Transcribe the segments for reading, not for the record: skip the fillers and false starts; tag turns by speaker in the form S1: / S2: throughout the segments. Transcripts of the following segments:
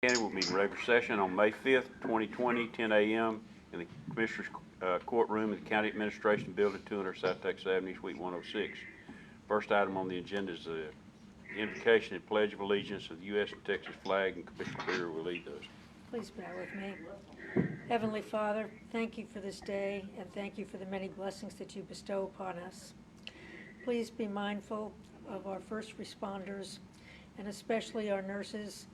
S1: County will meet in regular session on May 5th, 2020, 10 a.m. in the Commissioners Courtroom in the County Administration Building, 200 South Texas Avenue, Suite 106. First item on the agenda is the invocation and pledge of allegiance of the U.S. and Texas flag, and Commissioner Beer will lead those.
S2: Please bear with me. Heavenly Father, thank you for this day, and thank you for the many blessings that you bestow upon us. Please be mindful of our first responders, and especially our nurses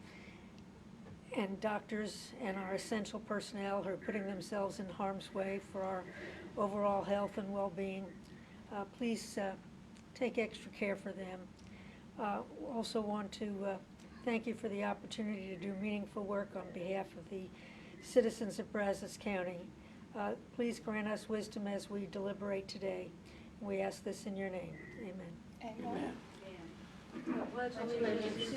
S2: and doctors and our essential personnel who are putting themselves in harm's way for our overall health and well-being. Please take extra care for them. Also want to thank you for the opportunity to do meaningful work on behalf of the citizens of Brazos County. Please grant us wisdom as we deliberate today. We ask this in your name. Amen.
S1: Amen.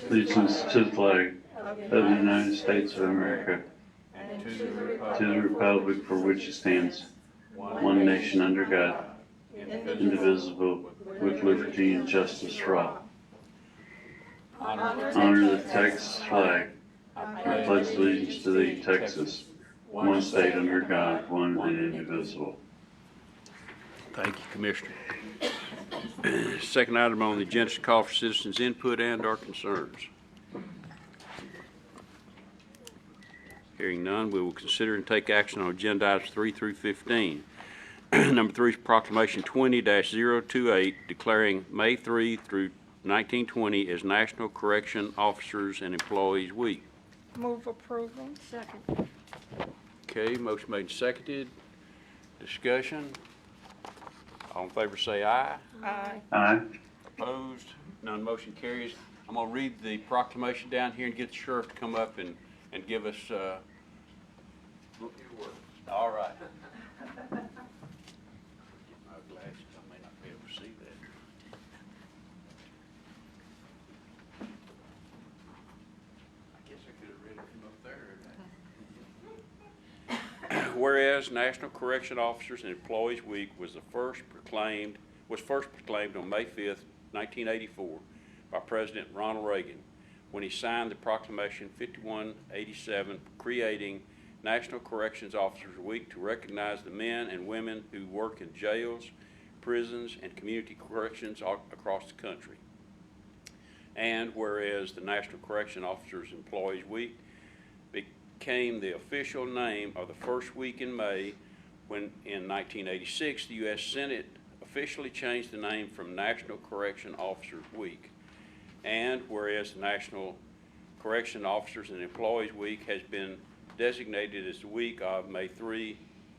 S3: Allegiance to the flag of the United States of America,
S1: And
S3: to the republic for which it stands, one nation under God, indivisible, with liberty and justice for all. Honor the Texas flag. I pledge allegiance to thee, Texas, one state under God, one and indivisible.
S1: Thank you, Commissioner. Second item on the agenda is to call for citizens' input and/or concerns. Hearing none, we will consider and take action on agenda items 3 through 15. Number 3 is Proclamation 20-028 declaring May 3 through 1920 as National Correction Officers and Employees Week.
S4: Move approval.
S2: Second.
S1: Okay, motion made and seconded. Discussion. All in favor say aye.
S4: Aye.
S3: Aye.
S1: Opposed? None motion carries. I'm going to read the proclamation down here and get the sheriff to come up and give us all right. Get my glasses. I may not be able to see that. I guess I could have read it from up there. Whereas National Correction Officers and Employees Week was first proclaimed on May 5th, 1984 by President Ronald Reagan when he signed the Proclamation 5187 creating National Corrections Officers Week to recognize the men and women who work in jails, prisons, and community corrections across the country. And whereas the National Correction Officers Employees Week became the official name of the first week in May when in 1986 the U.S. Senate officially changed the name from National Correction Officers Week. And whereas the National Correction Officers and Employees Week has been designated as the week of May 3,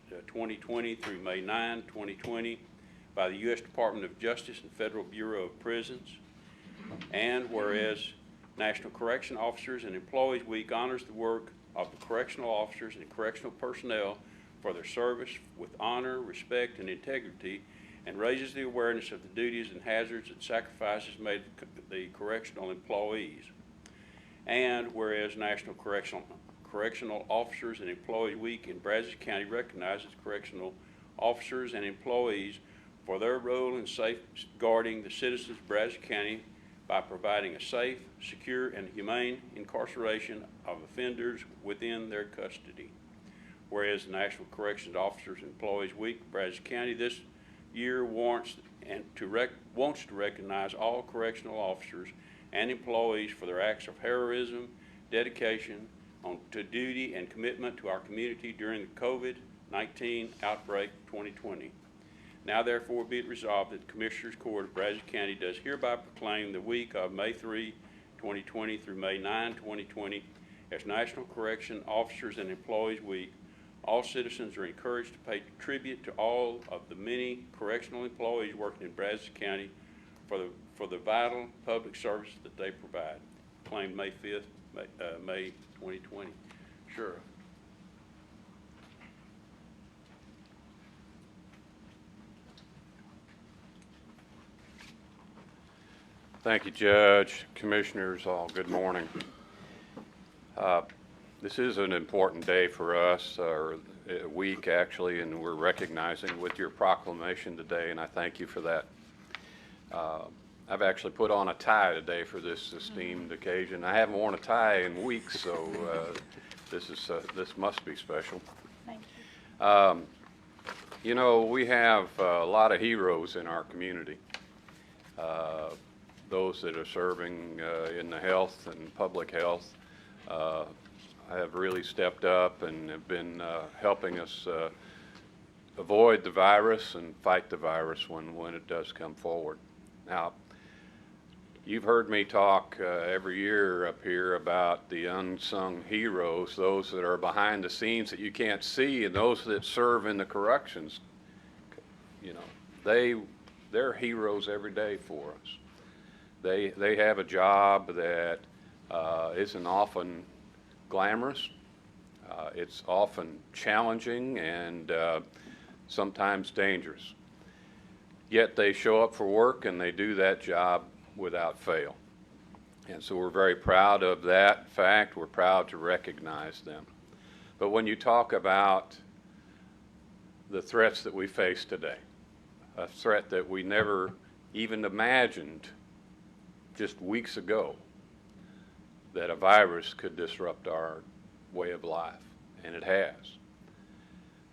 S1: 2020 through May 9, 2020 by the U.S. Department of Justice and Federal Bureau of Prisons. And whereas National Correction Officers and Employees Week honors the work of the correctional officers and correctional personnel for their service with honor, respect, and integrity, and raises the awareness of the duties and hazards and sacrifices made to the correctional employees. And whereas National Correctional Officers and Employees Week in Brazos County recognizes correctional officers and employees for their role in safeguarding the citizens of Brazos County by providing a safe, secure, and humane incarceration of offenders within their custody. Whereas the National Corrections Officers and Employees Week, Brazos County, this year wants to recognize all correctional officers and employees for their acts of heroism, dedication to duty, and commitment to our community during the COVID-19 outbreak 2020. Now therefore be it resolved that the Commissioners Court of Brazos County does hereby proclaim the week of May 3, 2020 through May 9, 2020 as National Correction Officers and Employees Week. All citizens are encouraged to pay tribute to all of the many correctional employees working in Brazos County for the vital public service that they provide. Proclaimed May 5th, May 2020. Sure.
S5: Thank you, Judge, Commissioners, all good morning. This is an important day for us, or a week actually, and we're recognizing with your proclamation today, and I thank you for that. I've actually put on a tie today for this esteemed occasion. I haven't worn a tie in weeks, so this must be special.
S4: Thank you.
S5: You know, we have a lot of heroes in our community. Those that are serving in the health and public health have really stepped up and have been helping us avoid the virus and fight the virus when it does come forward. Now, you've heard me talk every year up here about the unsung heroes, those that are behind the scenes that you can't see, and those that serve in the corrections. You know, they're heroes every day for us. They have a job that isn't often glamorous. It's often challenging and sometimes dangerous. Yet they show up for work and they do that job without fail. And so we're very proud of that fact. We're proud to recognize them. But when you talk about the threats that we face today, a threat that we never even imagined just weeks ago, that a virus could disrupt our way of life, and it has.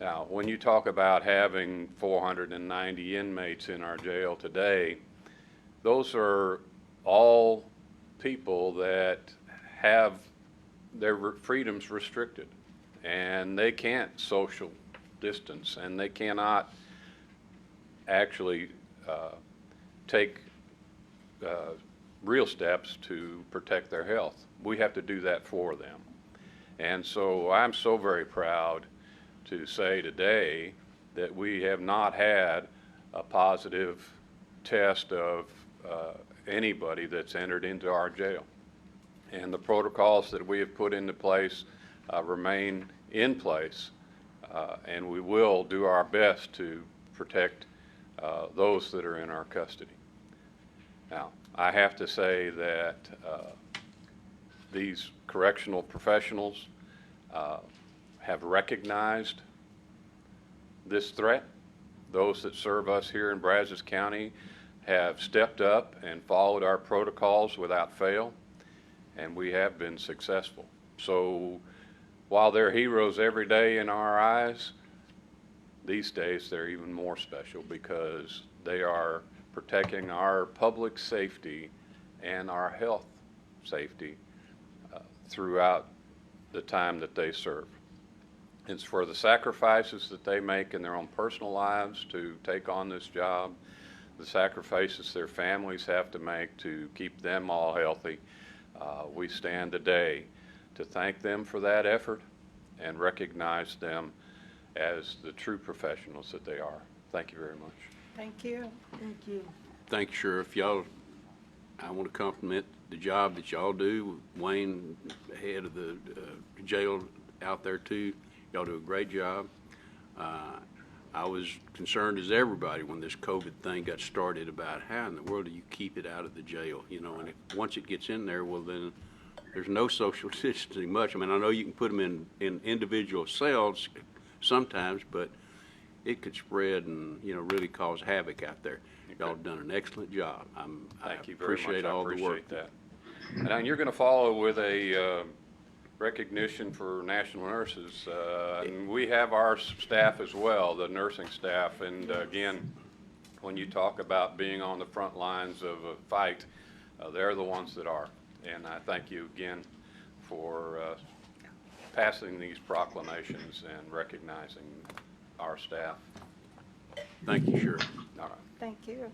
S5: Now, when you talk about having 490 inmates in our jail today, those are all people that have their freedoms restricted, and they can't social distance, and they cannot actually take real steps to protect their health. We have to do that for them. And so I'm so very proud to say today that we have not had a positive test of anybody that's entered into our jail. And the protocols that we have put into place remain in place, and we will do our best to protect those that are in our custody. Now, I have to say that these correctional professionals have recognized this threat. Those that serve us here in Brazos County have stepped up and followed our protocols without fail, and we have been successful. So while they're heroes every day in our eyes, these days they're even more special because they are protecting our public safety and our health safety throughout the time that they serve. It's for the sacrifices that they make in their own personal lives to take on this job, the sacrifices their families have to make to keep them all healthy. We stand today to thank them for that effort and recognize them as the true professionals that they are. Thank you very much.
S4: Thank you.
S2: Thank you.
S1: Thank you, Sheriff. Y'all, I want to compliment the job that y'all do. Wayne, head of the jail out there too. Y'all do a great job. I was concerned as everybody when this COVID thing got started about how in the world do you keep it out of the jail, you know, and once it gets in there, well then there's no social distancing much. I mean, I know you can put them in individual cells sometimes, but it could spread and, you know, really cause havoc out there. Y'all have done an excellent job.
S5: Thank you very much.
S1: Appreciate all the work.
S5: that. And you're going to follow with a recognition for national nurses. And we have our staff as well, the nursing staff. And again, when you talk about being on the front lines of a fight, they're the ones that are. And I thank you again for passing these proclamations and recognizing our staff.
S1: Thank you, Sheriff.
S5: All right.
S4: Thank you.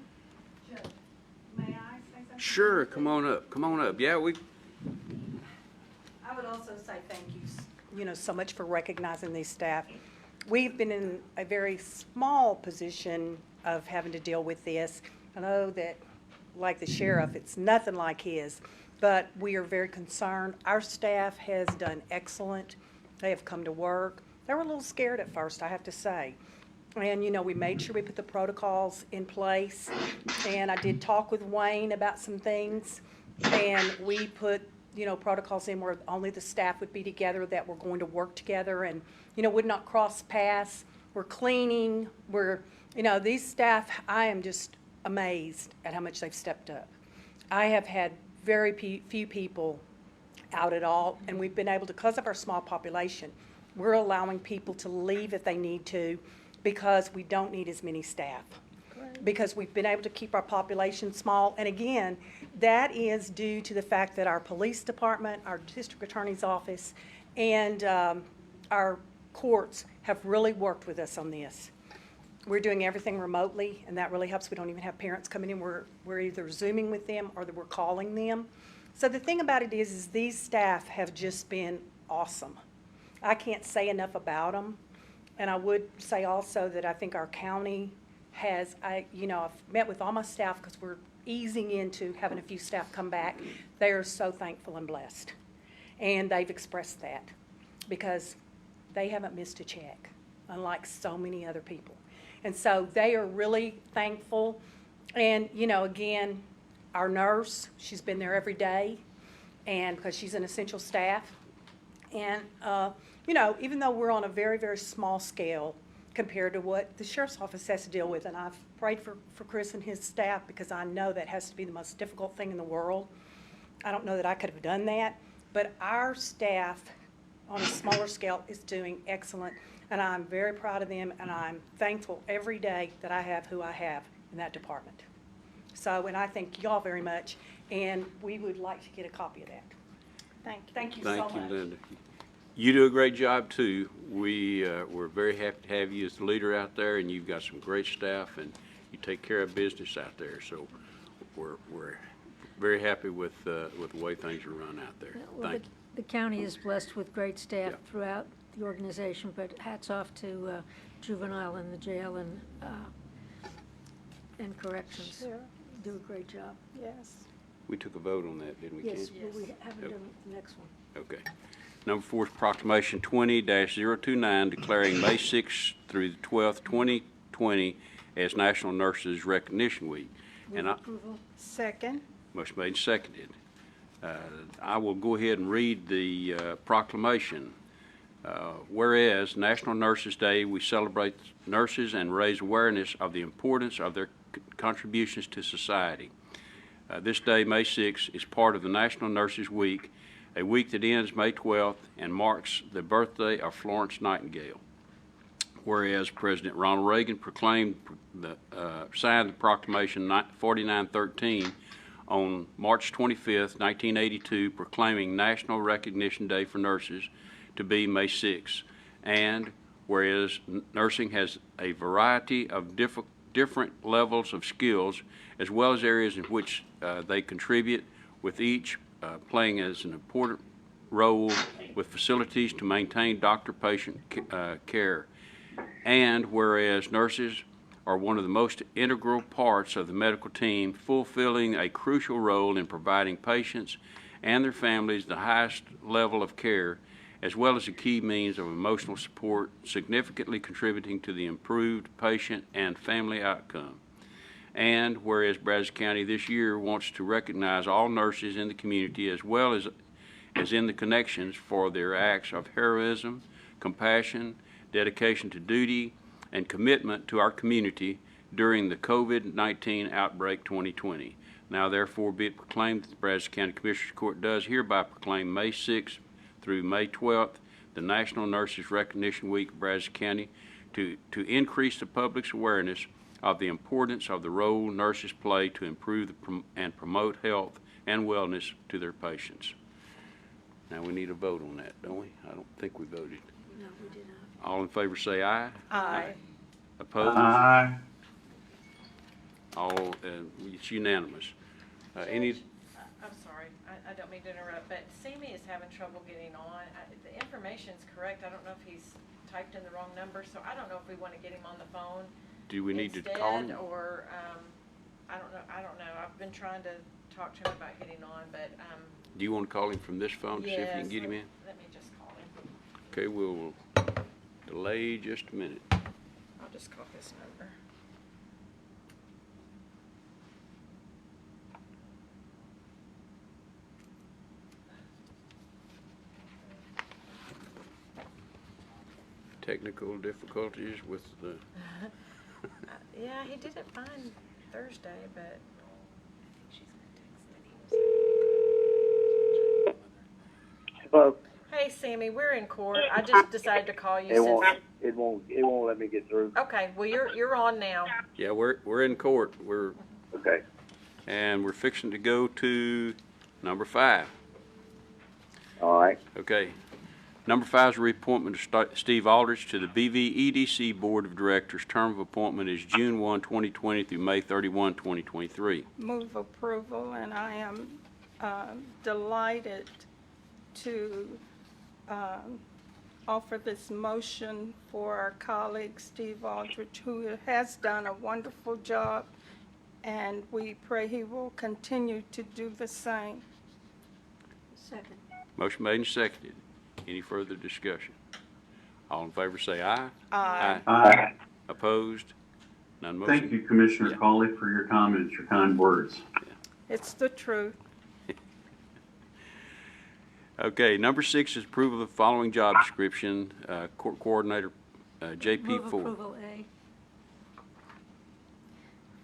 S6: May I say something?
S1: Sure, come on up. Come on up. Yeah,
S6: I would also say thank you.
S4: You know, so much for recognizing these staff. We've been in a very small position of having to deal with this. I know that, like the sheriff, it's nothing like his, but we are very concerned. Our staff has done excellent. They have come to work. They were a little scared at first, I have to say. And, you know, we made sure we put the protocols in place. And I did talk with Wayne about some things. And we put, you know, protocols in where only the staff would be together, that we're going to work together and, you know, would not cross paths. We're cleaning. We're, you know, these staff, I am just amazed at how much they've stepped up. I have had very few people out at all, and we've been able to, because of our small population, we're allowing people to leave if they need to because we don't need as many staff. Because we've been able to keep our population small. And again, that is due to the fact that our police department, our district attorney's office, and our courts have really worked with us on this. We're doing everything remotely, and that really helps. We don't even have parents coming in. We're either Zooming with them or we're calling them. So the thing about it is these staff have just been awesome. I can't say enough about them. And I would say also that I think our county has, I've met with all my staff because we're easing into having a few staff come back. They are so thankful and blessed. And they've expressed that because they haven't missed a check, unlike so many other people. And so they are really thankful. And, again, our nurse, she's been there every day, and because she's an essential staff. And, even though we're on a very, very small scale compared to what the sheriff's office has to deal with, and I've prayed for Chris and his staff because I know that has to be the most difficult thing in the world. I don't know that I could have done that, but our staff on a smaller scale is doing excellent, and I'm very proud of them, and I'm thankful every day that I have who I have in that department. So, and I thank y'all very much, and we would like to get a copy of that. Thank you so much.
S1: Thank you, Linda. You do a great job, too. We're very happy to have you as the leader out there, and you've got some great staff, and you take care of business out there. So we're very happy with the way things are run out there.
S2: Well,
S1: Thank you.
S2: the county is blessed with great staff
S1: Yeah.
S2: throughout the organization, but hats off to juvenile and the jail and corrections.
S4: Sure.
S2: Do a great job.
S4: Yes.
S1: We took a vote on that, didn't we, Ken?
S2: Yes, but we haven't done the next one.
S1: Okay. Number 4 is Proclamation 20-029 declaring May 6th through the 12th, 2020 as National Nurses Recognition Week.
S2: Move approval.
S4: Second.
S1: Motion made and seconded. I will go ahead and read the proclamation. Whereas National Nurses Day, we celebrate nurses and raise awareness of the importance of their contributions to society. This day, May 6th, is part of the National Nurses Week, a week that ends May 12th and marks the birthday of Florence Nightingale. Whereas President Ronald Reagan signed the Proclamation 4913 on March 25th, 1982, proclaiming National Recognition Day for Nurses to be May 6th. And whereas nursing has a variety of different levels of skills, as well as areas in which they contribute, with each playing as an important role with facilities to maintain doctor-patient care. And whereas nurses are one of the most integral parts of the medical team, fulfilling a crucial role in providing patients and their families the highest level of care, as well as a key means of emotional support, significantly contributing to the improved patient and family outcome. And whereas Brazos County this year wants to recognize all nurses in the community as well as in the connections for their acts of heroism, compassion, dedication to duty, and commitment to our community during the COVID-19 outbreak 2020. Now therefore be it proclaimed that the Brazos County Commissioners Court does hereby proclaim May 6th through May 12th the National Nurses Recognition Week of Brazos County to increase the public's awareness of the importance of the role nurses play to improve and promote health and wellness to their patients. Now we need a vote on that, don't we? I don't think we voted.
S2: No, we did not.
S1: All in favor say aye.
S4: Aye.
S1: Opposed?
S3: Aye.
S1: All, it's unanimous. Any,
S7: I'm sorry, I don't mean to interrupt, but Simi is having trouble getting on. The information's correct. I don't know if he's typed in the wrong number, so I don't know if we want to get him on the phone.
S1: do we need to call him?
S7: Instead, or, I don't know. I've been trying to talk to him about getting on, but,
S1: Do you want to call him from this phone to see if you can
S7: yes,
S1: get him in?
S7: let me just call him.
S1: Okay, we'll delay just a minute.
S7: I'll just call his number.
S1: Technical difficulties with the,
S7: Yeah, he didn't find Thursday, but.
S8: Hello.
S7: Hey, Sammy, we're in court. I just decided to call you
S8: It
S7: since.
S8: won't let me get through.
S7: Okay, well, you're on now.
S1: Yeah, we're in court.
S8: Okay.
S1: And we're fixing to go to number 5.
S8: All right.
S1: Okay. Number 5 is a reappointment of Steve Aldridge to the BVEDC Board of Directors. Term of appointment is June 1, 2020 through May 31, 2023.
S9: Move approval, and I am delighted to offer this motion for our colleague Steve Aldridge, who has done a wonderful job, and we pray he will continue to do the same.
S2: Second.
S1: Motion made and seconded. Any further discussion? All in favor say aye.
S9: Aye.
S3: Aye.
S1: Opposed? None motion.
S3: Thank you, Commissioner
S1: Yeah.
S3: Cawley, for your comments, your kind words.
S9: It's the truth.
S1: Okay, number 6 is approval of the following job description, court coordinator, JP4.
S2: Move approval A.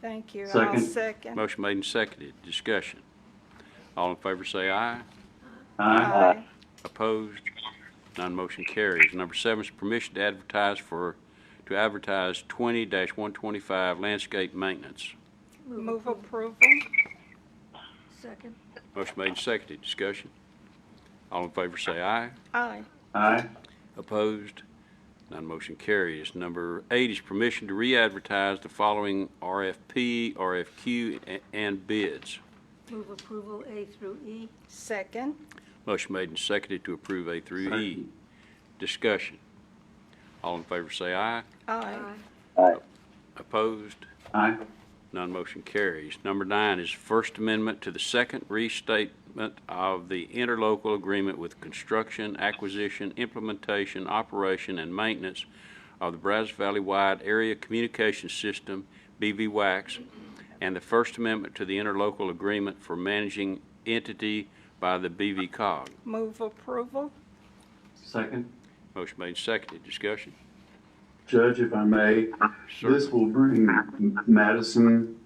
S9: Thank you. I'll
S3: Second.
S9: second.
S1: Motion made and seconded. Discussion. All in favor say aye.
S3: Aye.
S1: Opposed? None motion carries. Number 7 is permission to advertise 20-125 landscape maintenance.
S9: Move approval.
S2: Second.
S1: Motion made and seconded. Discussion. All in favor say aye.
S9: Aye.
S3: Aye.
S1: Opposed? None motion carries. Number 8 is permission to re-advertise the following RFP, RFQ, and bids.
S2: Move approval A through E.
S9: Second.
S1: Motion made and seconded to approve A through E.
S3: Second.
S1: Discussion. All in favor say aye.
S9: Aye.
S8: Aye.
S1: Opposed?
S3: Aye.
S1: None motion carries. Number 9 is First Amendment to the second restatement of the interlocal agreement with construction, acquisition, implementation, operation, and maintenance of the Brazos Valley-wide Area Communication System, BVWAX, and the First Amendment to the interlocal agreement for managing entity by the BVCOG.
S9: Move approval.
S3: Second.
S1: Motion made and seconded. Discussion?
S3: Judge, if I may,
S1: Sir.
S3: this will bring Madison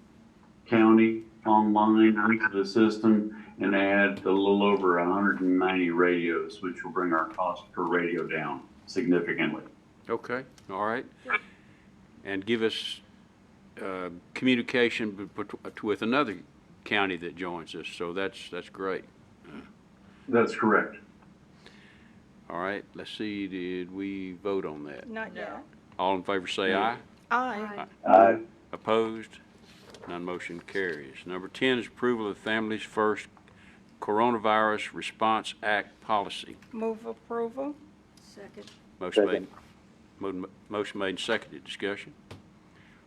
S3: County online into the system and add a little over 190 radios, which will bring our cost per radio down significantly.
S1: Okay, all right. And give us communication with another county that joins us, so that's great.
S3: That's correct.
S1: All right, let's see, did we vote on that?
S9: Not yet.
S1: All in favor say aye.
S9: Aye.
S3: Aye.
S1: Opposed? None motion carries. Number 10 is approval of the Families First Coronavirus Response Act policy.
S9: Move approval.
S2: Second.
S1: Motion made, motion made and seconded. Discussion?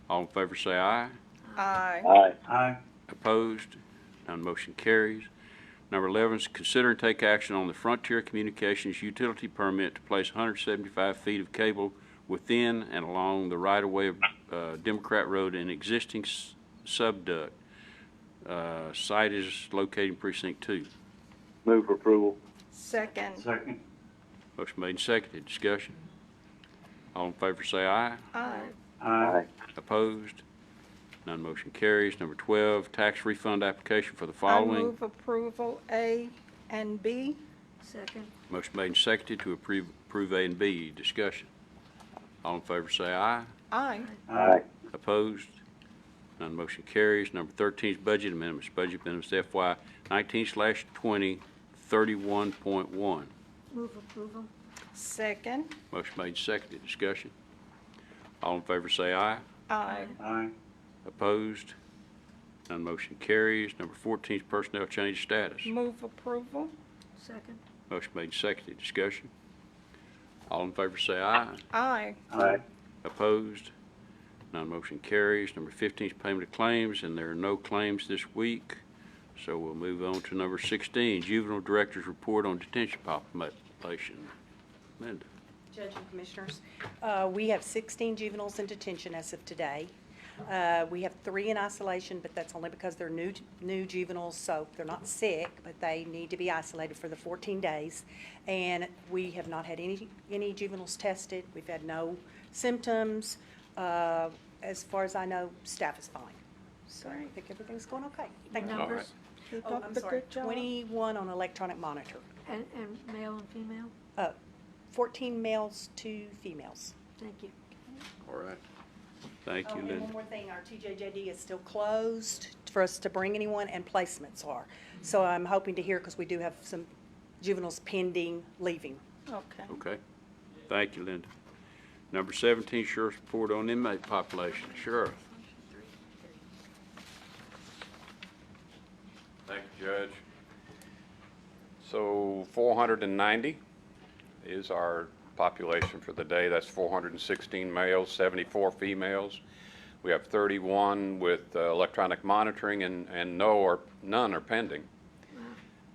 S1: All in favor say aye.
S9: Aye.
S8: Aye.
S3: Aye.
S1: Opposed? None motion carries. Number 11 is consider and take action on the Frontier Communications utility permit to place 175 feet of cable within and along the right-of-way of Democrat Road in existing subduct. Site is located in Precinct 2.
S8: Move approval.
S9: Second.
S3: Second.
S1: Motion made and seconded. Discussion. All in favor say aye.
S9: Aye.
S3: Aye.
S1: Opposed? None motion carries. Number 12, tax refund application for the
S9: I
S1: following.
S9: move approval A and B.
S2: Second.
S1: Motion made and seconded to approve A and B. Discussion. All in favor say aye.
S9: Aye.
S8: Aye.
S1: Opposed? None motion carries. Number 13 is budget amendments. Budget amendments FY 19/20, 31.1.
S2: Move approval.
S9: Second.
S1: Motion made and seconded. Discussion. All in favor say aye.
S9: Aye.
S3: Aye.
S1: Opposed? None motion carries. Number 14 is personnel change status.
S9: Move approval.
S2: Second.
S1: Motion made and seconded. Discussion. All in favor say aye.
S9: Aye.
S3: Aye.
S1: Opposed? None motion carries. Number 15 is payment of claims, and there are no claims this week. So we'll move on to number 16, Juvenile Director's Report on Detention Population. Linda.
S4: Judge and Commissioners, we have 16 juveniles in detention as of today. We have 3 in isolation, but that's only because they're new juveniles, so they're not sick, but they need to be isolated for the 14 days. And we have not had any juveniles tested. We've had no symptoms. As far as I know, staff is fine. So I think everything's going okay. Thank you.
S1: All right.
S2: Numbers,
S9: Keep
S4: Oh,
S9: up
S4: I'm
S9: the
S4: sorry,
S9: good job.
S4: 21 on electronic monitor.
S2: and male and female?
S4: 14 males, 2 females.
S2: Thank you.
S1: All right. Thank you,
S4: And
S1: Linda.
S4: one more thing, our TJJD is still closed for us to bring anyone, and placements are. So I'm hoping to hear, because we do have some juveniles pending leaving.
S9: Okay.
S1: Okay. Thank you, Linda. Number 17, Sheriff's Report on Inmate Population. Sheriff.
S5: Thank you, Judge. So 490 is our population for the day. That's 416 males, 74 females. We have 31 with electronic monitoring, and none are pending.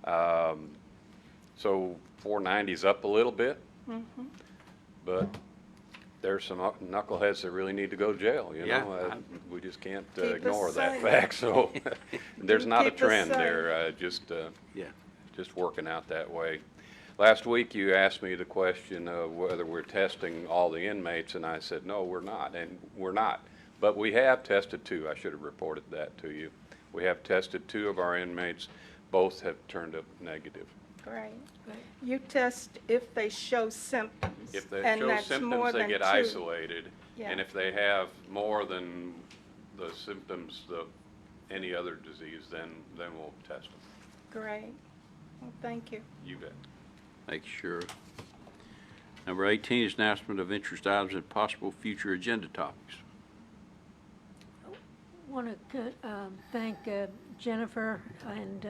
S5: So 490 is up a little bit, but there's some knuckleheads that really need to go to jail, you
S1: Yeah.
S5: know? We just can't
S9: Keep us
S5: ignore that
S9: safe.
S5: fact, so there's not a
S9: Keep us
S5: trend
S9: safe.
S5: there,
S1: Yeah.
S5: just working out that way. Last week, you asked me the question of whether we're testing all the inmates, and I said, no, we're not, and we're not. But we have tested 2. I should have reported that to you. We have tested 2 of our inmates. Both have turned up negative.
S9: Great.
S2: Right.
S9: You test if they show symptoms.
S5: If they
S9: and
S5: show
S9: that's more
S5: symptoms, they
S9: than
S5: get
S9: 2.
S5: isolated.
S9: Yeah.
S5: And if they have more than the symptoms of any other disease, then we'll test them.
S9: Great. Well, thank you.
S5: You bet.
S1: Thank you, Sheriff. Number 18 is announcement of interest items and possible future agenda topics.
S2: Want to thank Jennifer and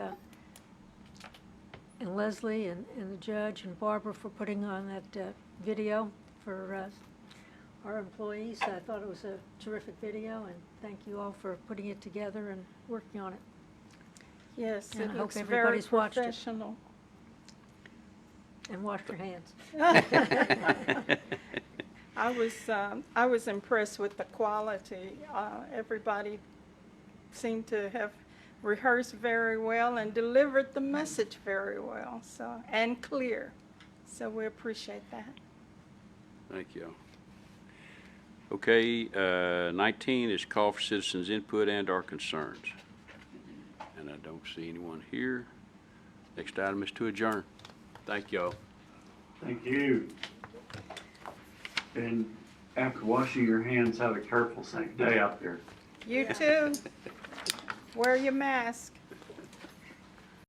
S2: Leslie and the judge and Barbara for putting on that video for our employees. I thought it was a terrific video, and thank you all for putting it together and working on it.
S9: Yes,
S2: And I
S9: it
S2: hope
S9: looks very
S2: everybody's watched it.
S9: professional.
S2: And wash your hands.
S9: I was impressed with the quality. Everybody seemed to have rehearsed very well and delivered the message very well, and clear. So we appreciate that.
S1: Thank you. Okay, 19 is call for citizens' input and/or concerns. And I don't see anyone here. Next item is to adjourn. Thank y'all.
S3: Thank you. And after washing your hands, have a careful, safe day out there.
S9: You too. Wear your mask.